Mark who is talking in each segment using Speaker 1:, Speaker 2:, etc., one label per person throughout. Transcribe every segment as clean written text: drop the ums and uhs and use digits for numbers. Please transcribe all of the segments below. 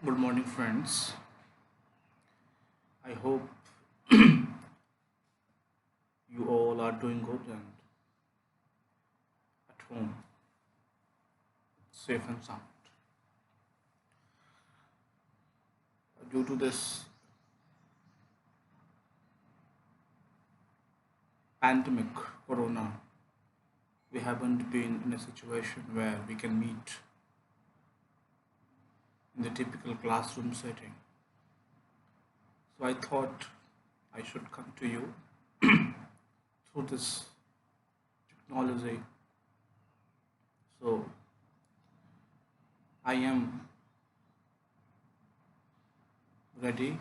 Speaker 1: Good morning, friends. I hope you all are doing good and at home, safe and sound. Due to this pandemic, corona, we haven't been in a situation where we can meet in the typical classroom setting. So I thought I should come to you through this technology. So I am ready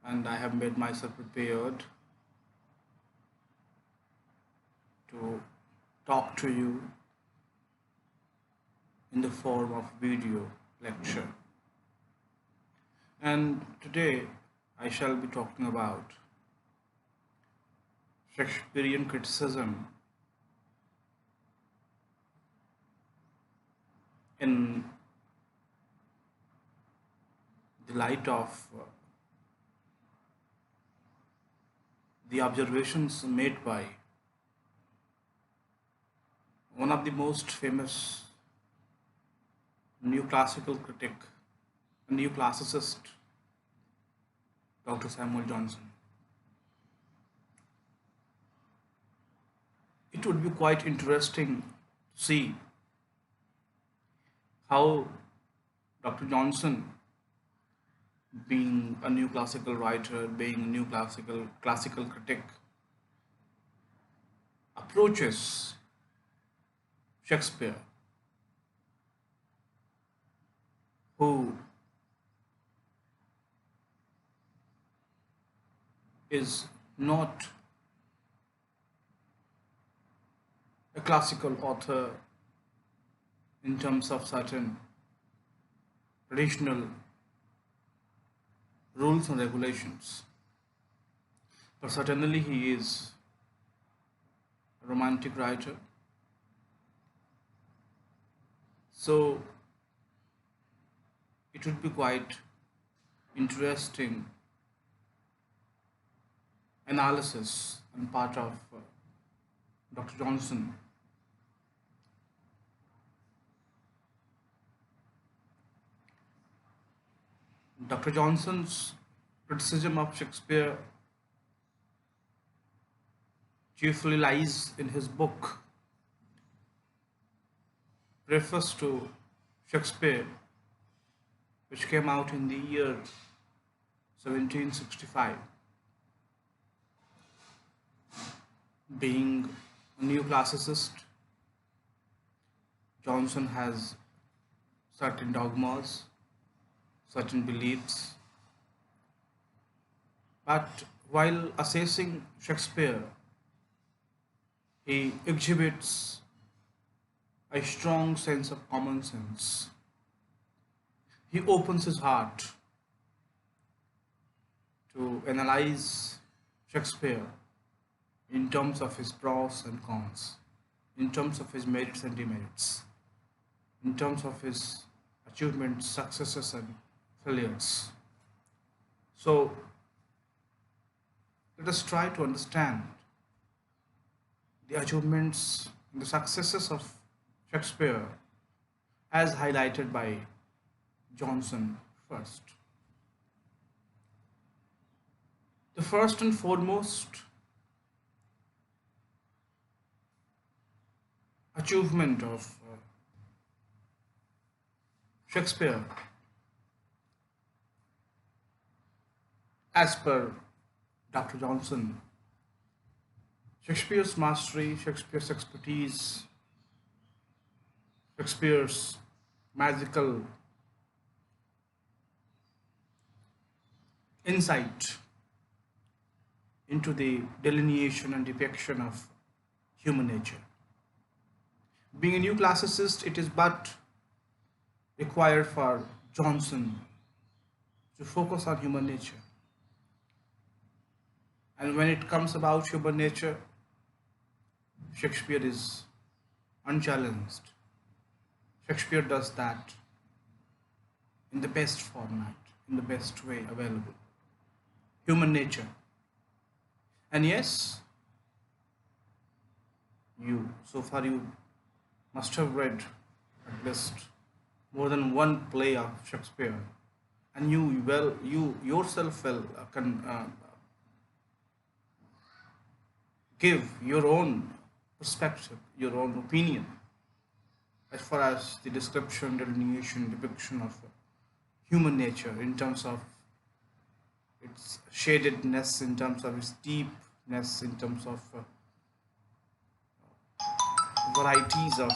Speaker 1: and I have made myself prepared to talk to you in the form of video lecture. And today I shall be talking about Shakespearean criticism in the light of the observations made by one of the most famous new classical critic, a new classicist, Dr. Samuel Johnson. It would be quite interesting to see how Dr. Johnson, being a new classical writer, being a new classical critic, approaches Shakespeare, who is not a classical author in terms of certain traditional rules and regulations, but certainly he is a romantic writer. So it would be quite interesting analysis on part of Dr. Johnson. Dr. Johnson's criticism of Shakespeare chiefly lies in his book, Preface to Shakespeare, which came out in the year 1765. Being a new classicist, Johnson has certain dogmas, certain beliefs, but while assessing Shakespeare, he exhibits a strong sense of common sense. He opens his heart to analyze Shakespeare in terms of his pros and cons, in terms of his merits and demerits, in terms of his achievements, successes, and failures. So let us try to understand the achievements and the successes of Shakespeare as highlighted by Johnson first. The first and foremost achievement of Shakespeare, as per Dr. Johnson, Shakespeare's mastery, Shakespeare's expertise, Shakespeare's magical insight into the delineation and depiction of human nature. Being a new classicist, it is but required for Johnson to focus on human nature. And when it comes about human nature, Shakespeare is unchallenged. Shakespeare does that in the best format, in the best way available. Human nature. And yes, so far you must have read at least more than one play of Shakespeare, and you yourself will give your own perspective, your own opinion as far as the description, delineation, depiction of human nature in terms of its shadedness, in terms of its deepness, in terms of varieties of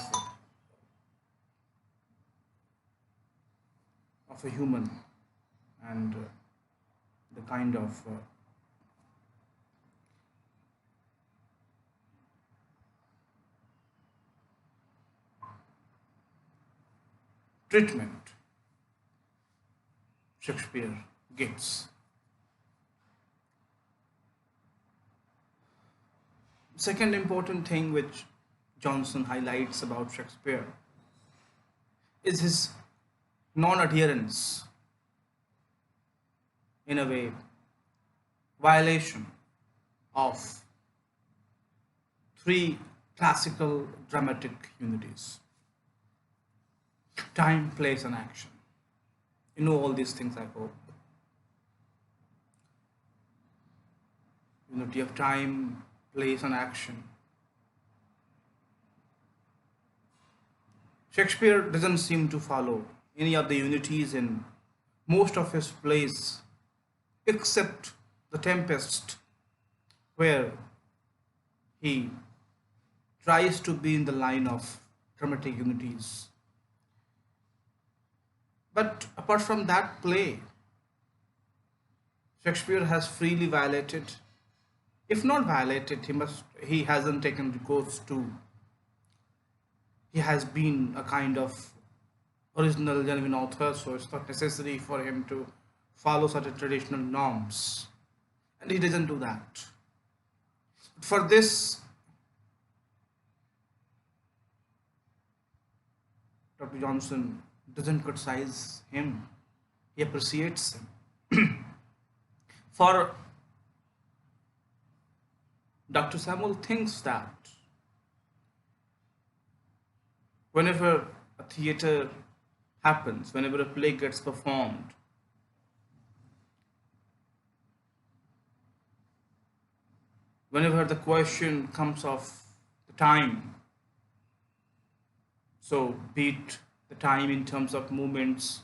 Speaker 1: a human, and the kind of treatment Shakespeare gives. Second important thing which Johnson highlights about Shakespeare is his non adherence, in a way, violation of three classical dramatic unities: time, place, and action. You know all these things, I hope. Unity of time, place, and action. Shakespeare doesn't seem to follow any of the unities in most of his plays, except The Tempest, where he tries to be in the line of dramatic unities. But apart from that play, Shakespeare has freely violated, if not violated, he hasn't taken recourse to, he has been a kind of original genuine author, so it's not necessary for him to follow certain traditional norms. And he doesn't do that. For this, Dr. Johnson doesn't criticize him, he appreciates him. For Dr. Samuel thinks that whenever a theater happens, whenever a play gets performed, whenever the question comes of the time, so be it the time in terms of moments,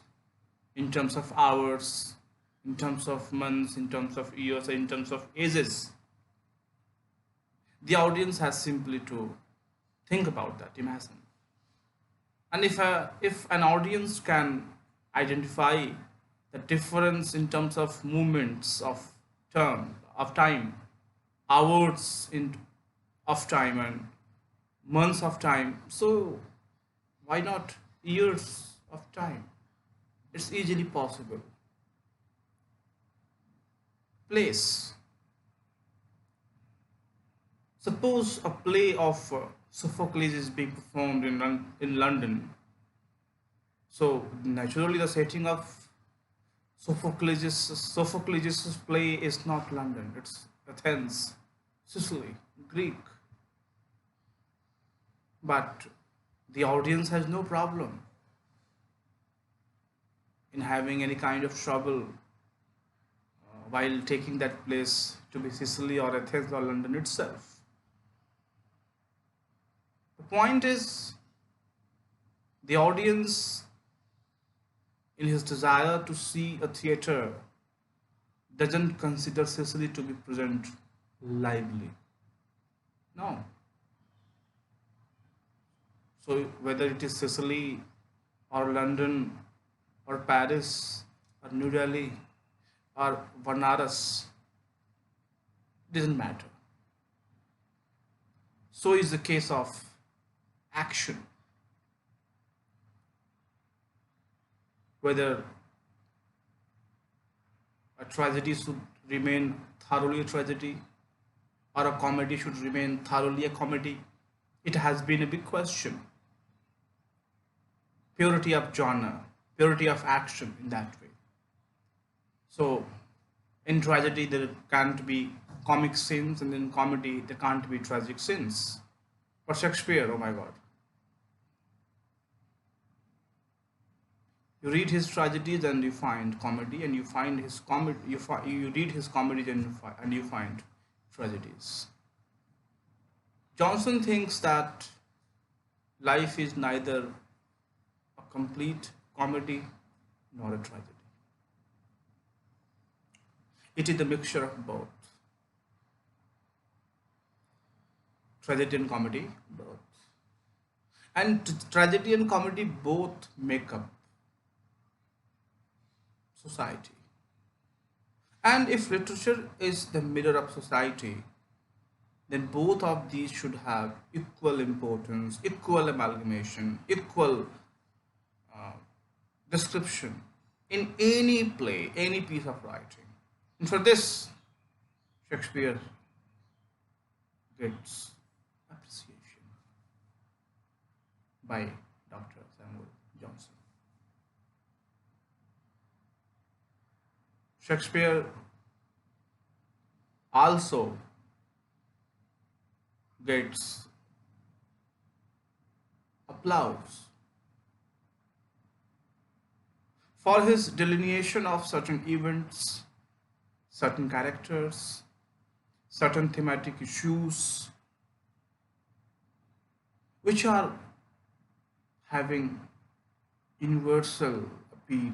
Speaker 1: in terms of hours, in terms of months, in terms of years, in terms of ages, the audience has simply to think about that, imagine. And if an audience can identify the difference in terms of movements of time, hours of time, and months of time, so why not years of time? It's easily possible. Place. Suppose a play of Sophocles is being performed in London. So naturally, the setting of Sophocles' play is not London. It's Athens, Sicily, Greek. But the audience has no problem in having any kind of trouble while taking that place to be Sicily or Athens or London itself. The point is, the audience, in his desire to see a theater, doesn't consider Sicily to be present lively. No. So whether it is Sicily or London or Paris or New Delhi or Vanaras, doesn't matter. So is the case of action. Whether a tragedy should remain thoroughly a tragedy or a comedy should remain thoroughly a comedy, it has been a big question. Purity of genre, purity of action in that way. So in tragedy there can't be comic scenes, and in comedy there can't be tragic scenes. For Shakespeare, oh my God, you read his tragedies and you find comedy, and you find his comedy. You read his comedies and you find tragedies. Johnson thinks that life is neither a complete comedy nor a tragedy. It is a mixture of both. Tragedy and comedy, both. And tragedy and comedy both make up society. And if literature is the mirror of society, then both of these should have equal importance, equal amalgamation, equal description in any play, any piece of writing. And for this, Shakespeare gets appreciation by Dr. Samuel Johnson. Shakespeare also gets applause for his delineation of certain events, certain characters, certain thematic issues, which are having universal appeal,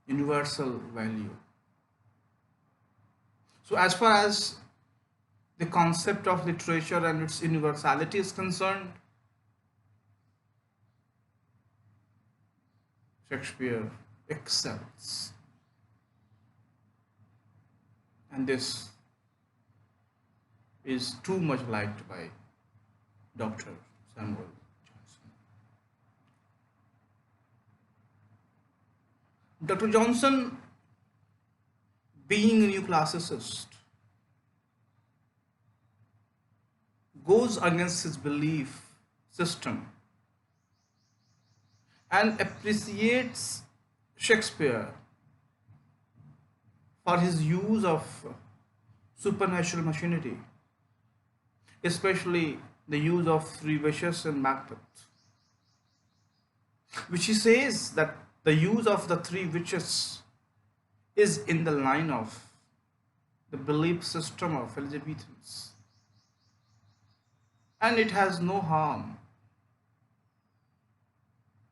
Speaker 1: universal value. So, as far as the concept of literature and its universality is concerned, Shakespeare excels. And this is too much liked by Dr. Samuel Johnson. Dr. Johnson, being a new classicist, goes against his belief system and appreciates Shakespeare for his use of supernatural machinery, especially the use of three wishes in Macbeth, which he says that the use of the three witches is in the line of the belief system of Elizabethans, and it has no harm.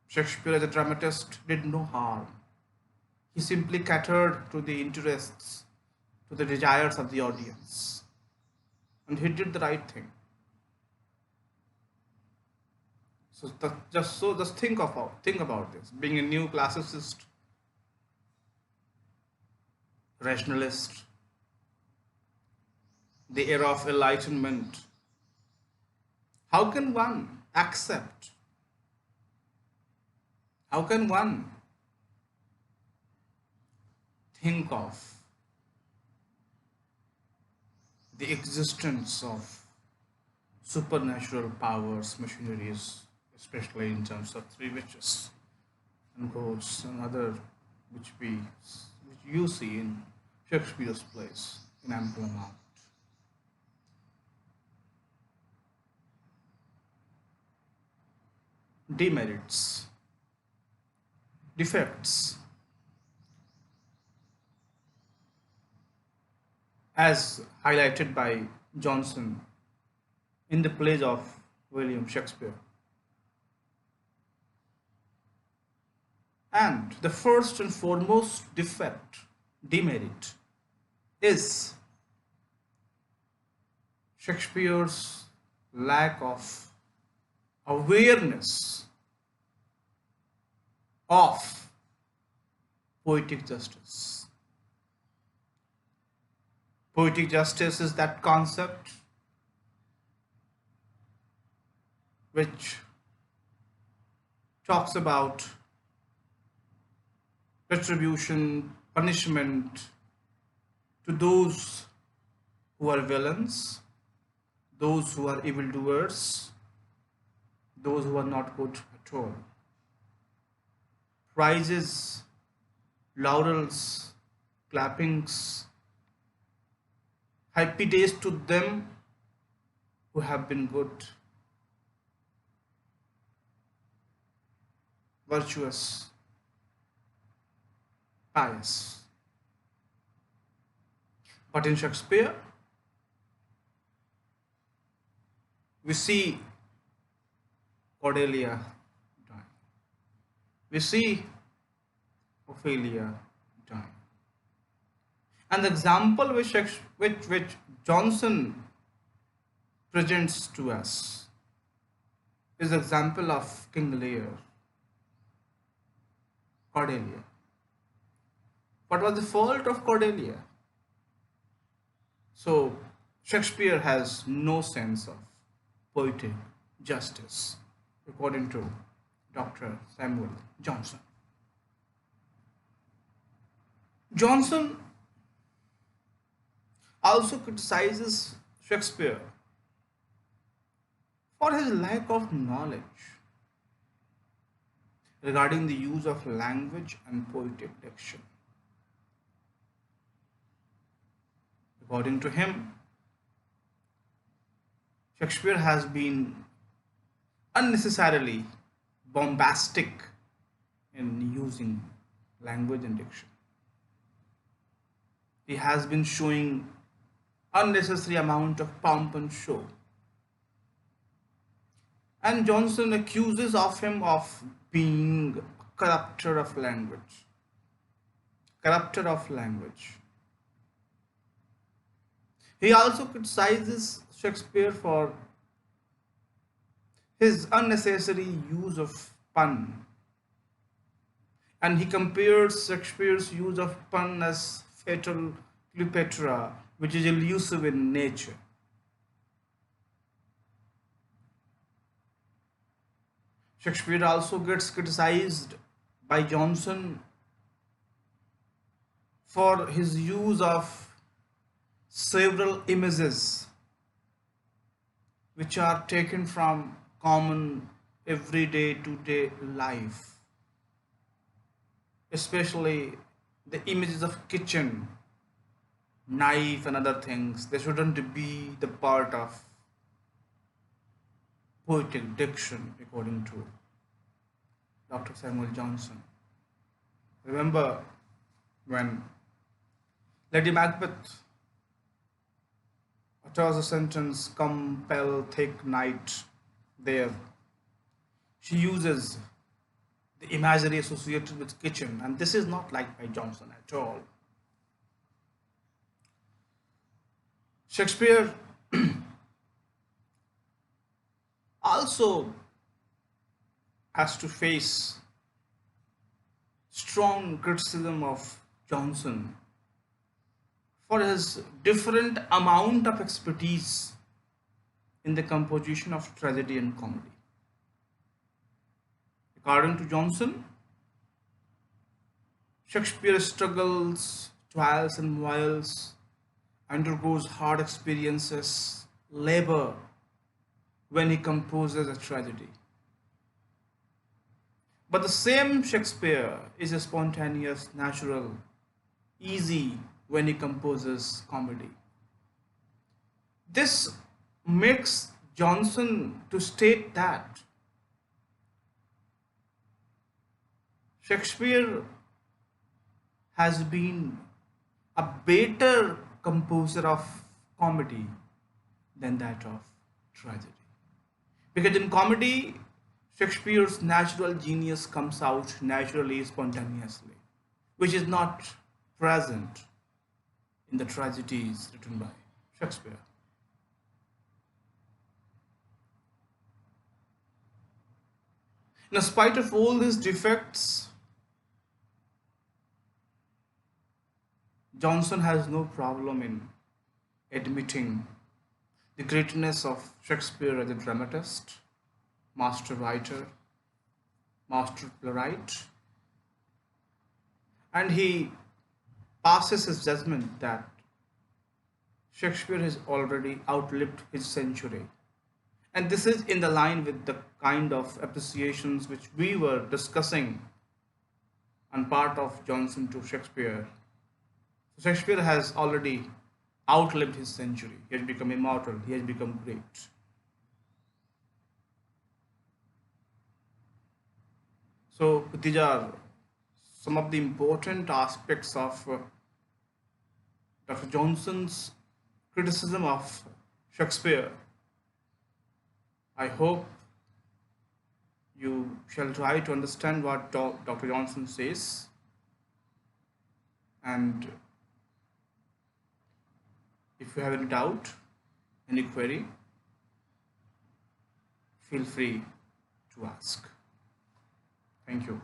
Speaker 1: Shakespeare as a dramatist did no harm. He simply catered to the interests, to the desires of the audience, and he did the right thing. Just think about this. Being a new classicist, rationalist, the era of enlightenment, how can one accept? How can one think of the existence of supernatural powers, machineries, especially in terms of three witches and ghosts and other which you see in Shakespeare's plays in ample amount? Demerits, defects, as highlighted by Johnson in the plays of William Shakespeare. And the first and foremost defect, demerit, is Shakespeare's lack of awareness of poetic justice. Poetic justice is that concept which talks about retribution, punishment to those who are villains, those who are evildoers, those who are not good at all. prizes, laurels, clappings, happy days to them who have been good, virtuous, pious. But in Shakespeare, we see Cordelia dying. We see Ophelia dying. And the example which Johnson presents to us is the example of King Lear, Cordelia. What was the fault of Cordelia? So Shakespeare has no sense of poetic justice, according to Dr. Samuel Johnson. Johnson also criticizes Shakespeare for his lack of knowledge regarding the use of language and poetic diction. According to him, Shakespeare has been unnecessarily bombastic in using language and diction. He has been showing unnecessary amount of pomp and show. And Johnson accuses of him of being a corrupter of language. Corrupter of language. He also criticizes Shakespeare for his unnecessary use of pun. And he compares Shakespeare's use of pun as fatal Cleopatra, which is elusive in nature. Shakespeare also gets criticized by Johnson for his use of several images which are taken from common everyday to-day life, especially the images of kitchen, knife and other things. They shouldn't be the part of poetic diction, according to Dr. Samuel Johnson. Remember when Lady Macbeth utters the sentence, "Compel thick night," there she uses the imagery associated with kitchen, and this is not liked by Johnson at all. Shakespeare also has to face strong criticism of Johnson for his different amount of expertise in the composition of tragedy and comedy. According to Johnson, Shakespeare struggles, trials and moils, undergoes hard experiences, labor when he composes a tragedy. But the same Shakespeare is a spontaneous, natural, easy when he composes comedy. This makes Johnson to state that Shakespeare has been a better composer of comedy than that of tragedy. Because in comedy, Shakespeare's natural genius comes out naturally, spontaneously, which is not present in the tragedies written by Shakespeare. In spite of all these defects, Johnson has no problem in admitting the greatness of Shakespeare as a dramatist, master writer, master playwright, and he passes his judgment that Shakespeare has already outlived his century. And this is in the line with the kind of appreciations which we were discussing and part of Johnson to Shakespeare. So Shakespeare has already outlived his century. He has become immortal. He has become great. So these are some of the important aspects of Dr. Johnson's criticism of Shakespeare. I hope you shall try to understand what Dr. Johnson says, and if you have any doubt, any query, feel free to ask. Thank you.